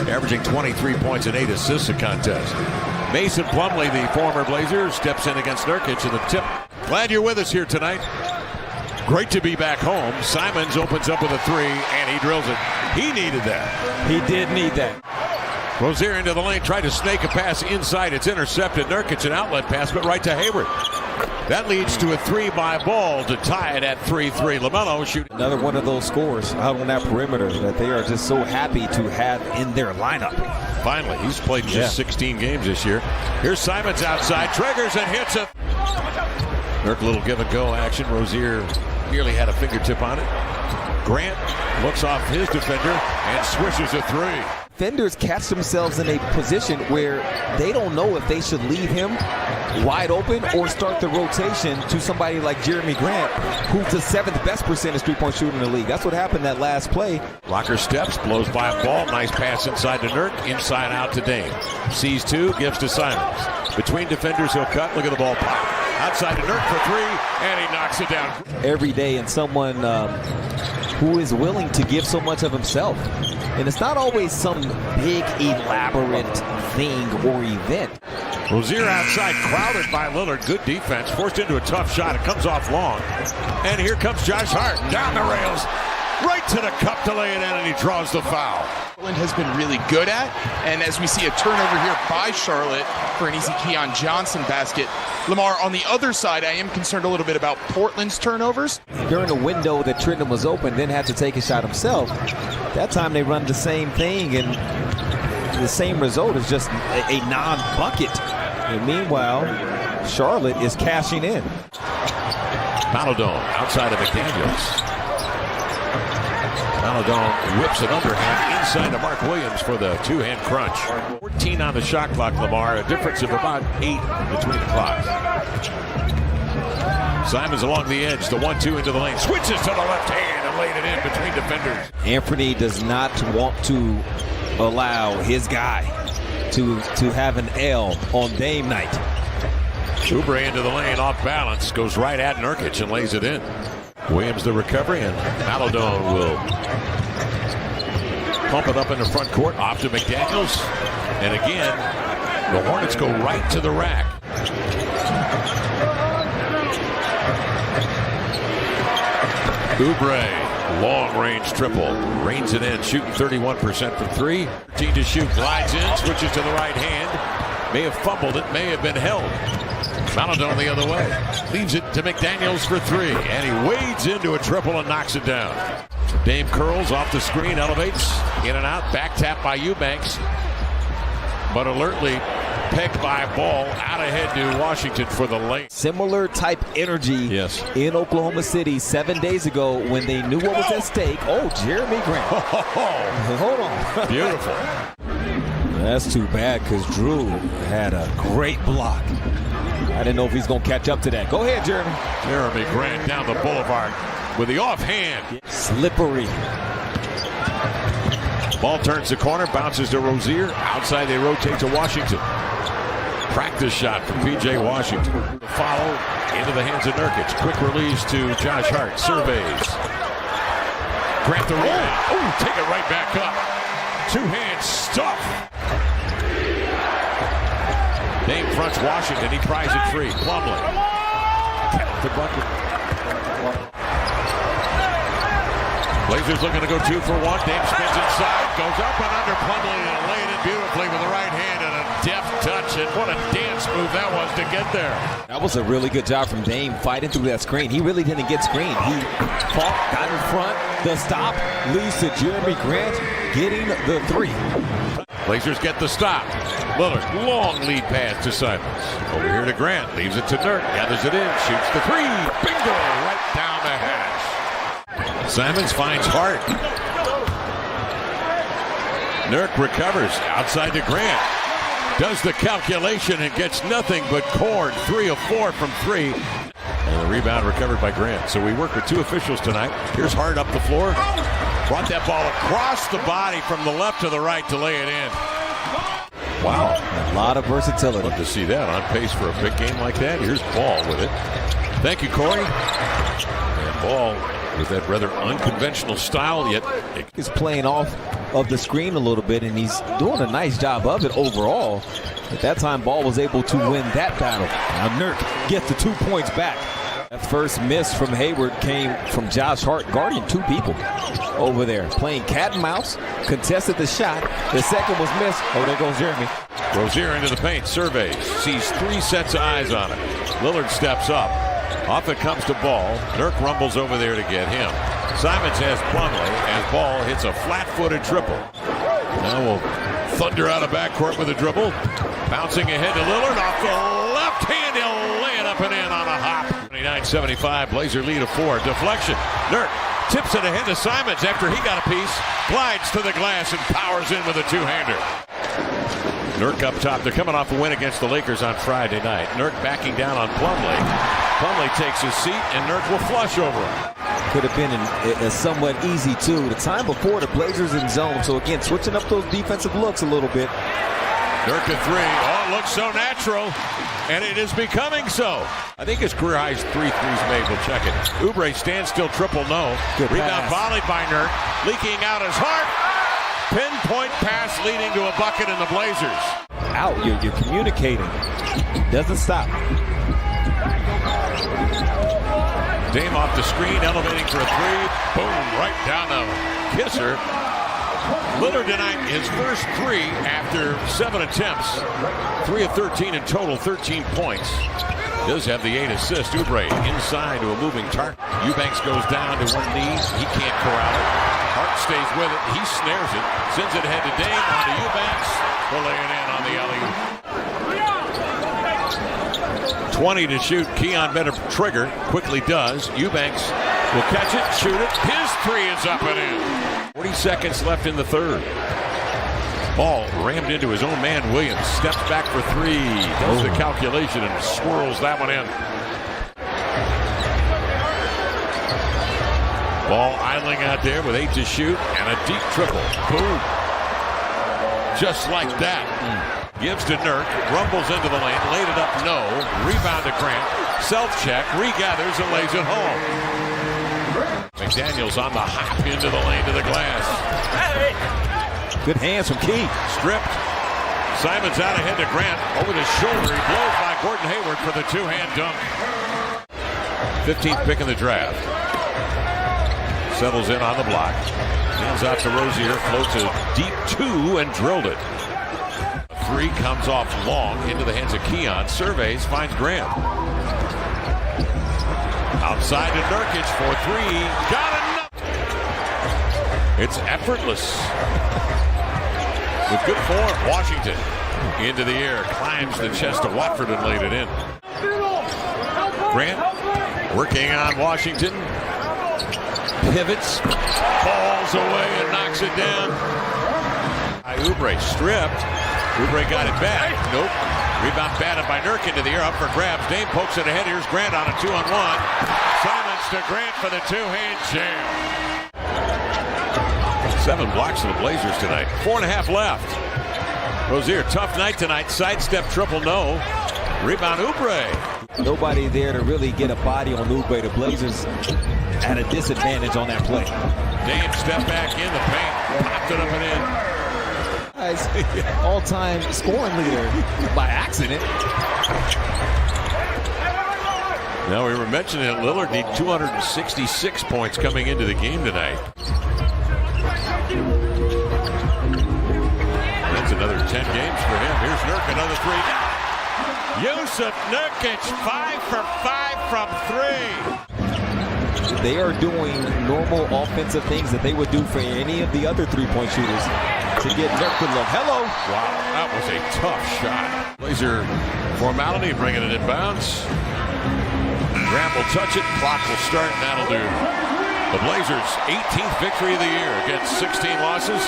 averaging 23 points and 8 assists a contest. Mason Plumlee, the former Blazer, steps in against Nurkic in the tip. Glad you're with us here tonight. Great to be back home. Simons opens up with a three, and he drills it. He needed that. He did need that. Rozier into the lane, tried to snake a pass inside. It's intercepted. Nurkic, an outlet pass, but right to Hayward. That leads to a three by Ball to tie it at 3-3. LaMelo shooting. Another one of those scores out on that perimeter that they are just so happy to have in their lineup. Finally, he's played just 16 games this year. Here's Simons outside, triggers and hits it. Nurk, little give and go action. Rozier nearly had a fingertip on it. Grant looks off his defender and swishes a three. Defenders catch themselves in a position where they don't know if they should leave him wide open or start the rotation to somebody like Jeremy Grant, who's the 7th best percentage three-point shooter in the league. That's what happened that last play. Rocker steps, blows by a Ball. Nice pass inside to Nurk, inside out to Dame. Sees two, gives to Simons. Between defenders, he'll cut. Look at the ball pop. Outside to Nurk for three, and he knocks it down. Every day, and someone who is willing to give so much of himself. And it's not always some big, elaborate thing or event. Rozier outside, crowded by Lillard. Good defense, forced into a tough shot. It comes off long. And here comes Josh Hart, down the rails, right to the cup to lay it in, and he draws the foul. Portland has been really good at, and as we see a turnover here by Charlotte for an easy Keon Johnson basket. Lamar, on the other side, I am concerned a little bit about Portland's turnovers. During a window that Trenton was open, then had to take a shot himself. That time they run the same thing, and the same result is just a non-bucket. And meanwhile, Charlotte is cashing in. Maladon outside of McDaniels. Maladon whips it underhand inside to Mark Williams for the two-hand crunch. 14 on the shot clock, Lamar. A difference of about 8 between the clocks. Simons along the edge, the 1-2 into the lane. Switches to the left hand and laid it in between defenders. Anthony does not want to allow his guy to have an L on Dame night. Oubre into the lane, off balance, goes right at Nurkic and lays it in. Williams the recovery, and Maladon will pump it up in the front court, off to McDaniels. And again, the Hornets go right to the rack. Oubre, long-range triple, reins it in, shooting 31% from three. 13 to shoot, glides in, switches to the right hand. May have fumbled it, may have been held. Maladon the other way. Leaves it to McDaniels for three. And he wades into a triple and knocks it down. Dame curls off the screen, elevates, in and out. Back tap by Eubanks. But alertly pegged by Ball out ahead to Washington for the lane. Similar type energy in Oklahoma City 7 days ago when they knew what was at stake. Oh, Jeremy Grant. Hold on. Beautiful. That's too bad because Drew had a great block. I didn't know if he's going to catch up to that. Go ahead, Jeremy. Jeremy Grant down the boulevard with the offhand. Slippery. Ball turns the corner, bounces to Rozier. Outside they rotate to Washington. Practice shot from P.J. Washington. Follow into the hands of Nurkic. Quick release to Josh Hart. Surveys. Grant the rebound. Oh, take it right back up. Two-hand stuff. Dame fronts Washington. He pries it free. Plumlee. Count the bucket. Blazers looking to go 2 for 1. Dame spins inside. Goes up and under Plumlee and laid it beautifully with the right hand and a deft touch. And what a dance move that was to get there. That was a really good job from Dame fighting through that screen. He really didn't get screened. He fought, got in front. The stop leads to Jeremy Grant getting the three. Blazers get the stop. Lillard, long lead pass to Simons. Over here to Grant, leaves it to Nurk, gathers it in, shoots the three. Bingo! Right down the hash. Simons finds Hart. Nurk recovers, outside to Grant. Does the calculation and gets nothing but corn. 3 of 4 from 3. And the rebound recovered by Grant. So we work with 2 officials tonight. Here's Hart up the floor. Brought that ball across the body from the left to the right to lay it in. Wow. A lot of versatility. Love to see that. On pace for a big game like that. Here's Ball with it. Thank you, Corey. And Ball with that rather unconventional style, yet is playing off of the screen a little bit, and he's doing a nice job of it overall. At that time, Ball was able to win that battle. Now Nurk gets the 2 points back. That first miss from Hayward came from Josh Hart guarding two people over there. Playing cat and mouse, contested the shot. The second was missed. Oh, there goes Jeremy. Rozier into the paint, surveys, sees three sets of eyes on it. Lillard steps up. Off it comes to Ball. Nurk rumbles over there to get him. Simons has Plumlee as Ball hits a flat-footed triple. Now we'll thunder out of backcourt with a dribble. Bouncing ahead to Lillard off the left hand. He'll lay it up and in on a hop. 29-75, Blazer lead of 4. Deflection. Nurk tips it ahead to Simons after he got a piece. Glides to the glass and powers in with a two-hander. Nurk up top. They're coming off a win against the Lakers on Friday night. Nurk backing down on Plumlee. Plumlee takes his seat and Nurk will flush over him. Could have been a somewhat easy two. The time before, the Blazers in zone. So again, switching up those defensive looks a little bit. Nurk at three. Oh, it looks so natural. And it is becoming so. I think his career high is 3 threes made. We'll check it. Oubre stands still, triple no. Good Rebound pass. volleyed by Nurk. Leaking out his heart. Pinpoint pass leading to a bucket in the Blazers. Out, you're communicating. Doesn't stop. Dame off the screen, elevating for a three. Boom, right down the kisser. Lillard tonight, his first three after 7 attempts. 3 of 13 in total, 13 points. Does have the 8 assists. Oubre inside to a moving target. Eubanks goes down to one knee. He can't corral it. Hart stays with it. He snares it. Sends it ahead to Dame. On to Eubanks. We'll lay it in on the alley-oop. 20 to shoot. Keon better trigger. Quickly does. Eubanks will catch it, shoot it. His three is up and in. 40 seconds left in the third. Ball rammed into his own man. Williams steps back for three. Does the calculation and swirls that one in. Ball idling out there with 8 to shoot and a deep triple. Boom. Just like that. Gives to Nurk. Rumbles into the lane. Laid it up. No. Rebound to Grant. Self-check. Regathers and lays it home. McDaniels on the hop into the lane to the glass. Good hands from Key. Stripped. Simons out ahead to Grant. Over the shoulder. He blows by Gordon Hayward for the two-hand dunk. 15th pick in the draft. Settles in on the block. Hands out to Rozier. Floats a deep two and drilled it. Three comes off long into the hands of Keon. Surveys, finds Grant. Outside to Nurkic for three. Got enough. It's effortless. With good form, Washington into the air, climbs the chest of Watford and laid it in. Grant working on Washington. Pivots, falls away and knocks it down. Oubre stripped. Oubre got it back. Nope. Rebound batted by Nurk into the air, up for grabs. Dame pokes it ahead. Here's Grant on a 2-on-1. Simons to Grant for the two-hand jam. 7 blocks for the Blazers tonight. 4.5 left. Rozier, tough night tonight. Sidestep triple, no. Rebound Oubre. Nobody there to really get a body on Oubre. The Blazers at a disadvantage on that play. Dame step back in the paint. Popped it up and in. All-time scoring leader by accident. Now we were mentioning that Lillard need 266 points coming into the game tonight. That's another 10 games for him. Here's Nurk, another three. Jusuf Nurkic, 5 for 5 from 3. They are doing normal offensive things that they would do for any of the other three-point shooters to get Nurk to look. Hello. Wow, that was a tough shot. Blazer formality, bringing it in bounds. Grant will touch it, clock will start, and that'll do. The Blazers' 18th victory of the year against 16 losses.